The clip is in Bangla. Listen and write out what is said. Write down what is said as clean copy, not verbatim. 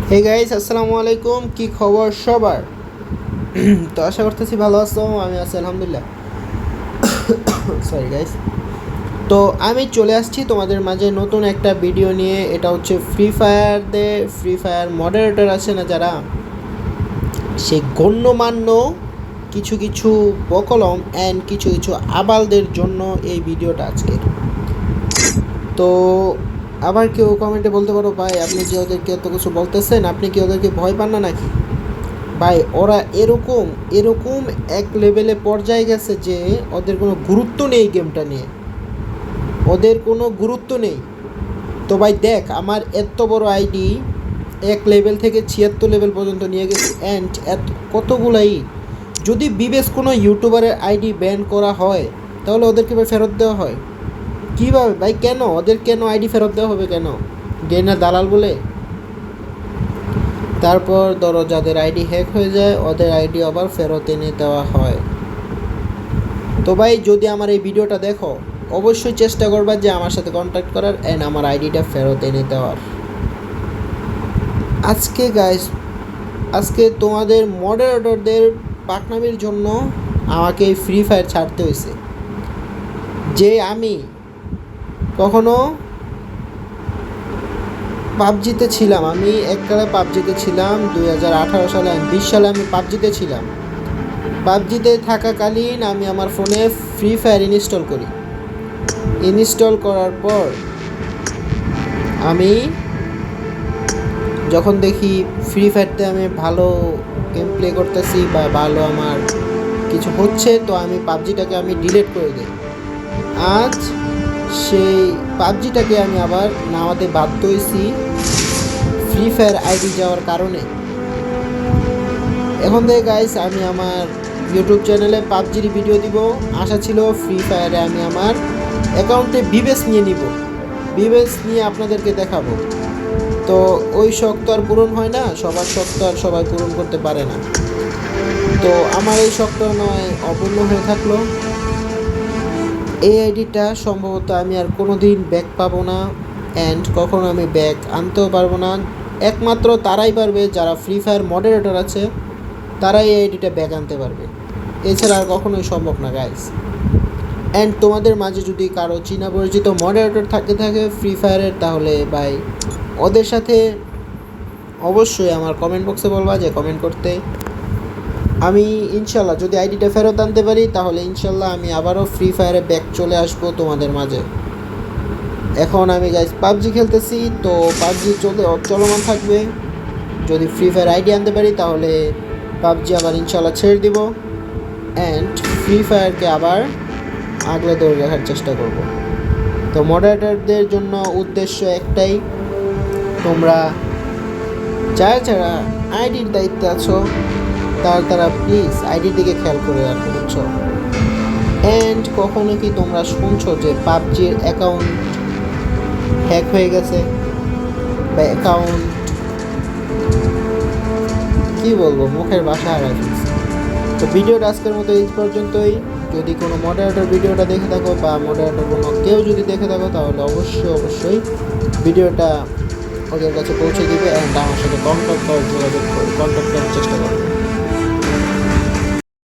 হে গাইস, আসসালামু আলাইকুম। কি খবর সবার? তো আশা করতেছি ভালো আছো। আমি আছি আলহামদুলিল্লাহ। Sorry guys. তো আমি চলে আসছি তোমাদের মাঝে নতুন একটা ভিডিও নিয়ে। এটা হচ্ছে ফ্রি ফায়ার মডারেটর আছে না যারা, সেই গণ্যমান্য কিছু কিছু বকলম অ্যান্ড কিছু কিছু আবালদের জন্য এই ভিডিওটা আজকের। তো আবার কেউ কমেন্টে বলতে পারো, ভাই আপনি যে ওদেরকে এত কিছু বলতেছেন, আপনি কি ওদেরকে ভয় পান না নাকি? ভাই ওরা এরকম এরকম এক লেভেলে পর্যায়ে গেছে যে ওদের কোনো গুরুত্ব নেই গেমটা নিয়ে, ওদের কোনো গুরুত্ব নেই। তো ভাই দেখ, আমার এত বড় আইডি এক লেভেল থেকে 76 লেভেল পর্যন্ত নিয়ে গেছি, অ্যান্ড কতগুলাই যদি বিবেস কোনো ইউটিউবারের আইডি ব্যান করা হয় তাহলে ওদেরকে ভাই ফেরত দেওয়া হয় কীভাবে? ভাই কেন ওদের কেন আইডি ফেরত দেওয়া হবে কেন? গেনার দালাল বলে? তারপর ধরো যাদের আইডি হ্যাক হয়ে যায় ওদের আইডি আবার ফেরত এনে দেওয়া হয়। তো ভাই যদি আমার এই ভিডিওটা দেখো, অবশ্যই চেষ্টা করবা যে আমার সাথে কন্ট্যাক্ট করার অ্যান্ড আমার আইডিটা ফেরত এনে দেওয়ার। আজকে তোমাদের মডারেটরদের পাকনামির জন্য আমাকে এই ফ্রি ফায়ার ছাড়তে হয়েছে। যে আমি কখনো পাবজিতে ছিলাম, আমি এককালে পাবজিতে ছিলাম 2018 সালে, 20 সালে আমি পাবজিতে ছিলাম। পাবজিতে থাকাকালীন আমি আমার ফোনে ফ্রি ফায়ার ইনস্টল করি। ইনস্টল করার পর আমি যখন দেখি ফ্রি ফায়ারতে আমি ভালো গেম প্লে করতেছি বা ভালো আমার কিছু হচ্ছে, তো আমি পাবজিটাকে ডিলিট করে দিই। আজ সেই পাবজিটাকে আমি আবার নামাতে বাধ্য হয়েছি ফ্রি ফায়ার আইডি যাওয়ার কারণে। এখন থেকে গাইস আমি আমার ইউটিউব চ্যানেলে পাবজির ভিডিও দিব। আশা ছিল ফ্রি ফায়ারে আমি আমার অ্যাকাউন্টে বিবেস নিয়ে নিব, বিবেস নিয়ে আপনাদেরকে দেখাবো। তো ওই শখ তো আর পূরণ হয় না, সবার শখ তো আর সবাই পূরণ করতে পারে না। তো আমার এই শখটা নয় অপূর্ণ হয়ে থাকলো। এই আইডিটা সম্ভবত আমি আর কোনো দিন ব্যাক পাবো না, অ্যান্ড কখনো আমি ব্যাক আনতেও পারবো না। একমাত্র তারাই পারবে যারা ফ্রি ফায়ার মডারেটর আছে, তারাই এই আইডিটা ব্যাক আনতে পারবে, এছাড়া আর কখনোই সম্ভব না গাইস। অ্যান্ড তোমাদের মাঝে যদি কারো চীনা পরিচিত মডারেটর থাকে ফ্রি ফায়ারের, তাহলে ভাই ওদের সাথে অবশ্যই আমার কমেন্ট বক্সে বলবা যে কমেন্ট করতে। আমি ইনশাল্লাহ যদি আইডিটা ফেরত আনতে পারি তাহলে ইনশাল্লাহ আমি আবারও ফ্রি ফায়ারে ব্যাক চলে আসবো তোমাদের মাঝে। এখন আমি গাইস পাবজি খেলতেছি, তো পাবজি চলমান থাকবে। যদি ফ্রি ফায়ার আইডি আনতে পারি তাহলে পাবজি আবার ইনশাল্লাহ ছেড়ে দিব, অ্যান্ড ফ্রি ফায়ারকে আবার আগলে ধরে রাখার চেষ্টা করব। তো মডারেটরদের জন্য উদ্দেশ্য একটাই, তোমরা যারা আইডির দায়িত্বে আছো তারা প্লিজ আইডির দিকে খেয়াল করে রাখো, বুঝছো? অ্যান্ড কখনো কি তোমরা শুনছো যে পাবজির অ্যাকাউন্ট হ্যাক হয়ে গেছে বা অ্যাকাউন্ট কী বলবো, মুখের ভাষা হারাই ফেলছে? তো ভিডিওটা আজকের মতো এই পর্যন্তই। যদি কোনো মডারেটর ভিডিওটা দেখে থাকো বা মডারেটর কোনো কেউ যদি দেখে থাকো তাহলে অবশ্যই ভিডিওটা ওদের কাছে পৌঁছে দিবে অ্যান্ড আমার সাথে কন্ট্যাক্ট করার চেষ্টা করবে।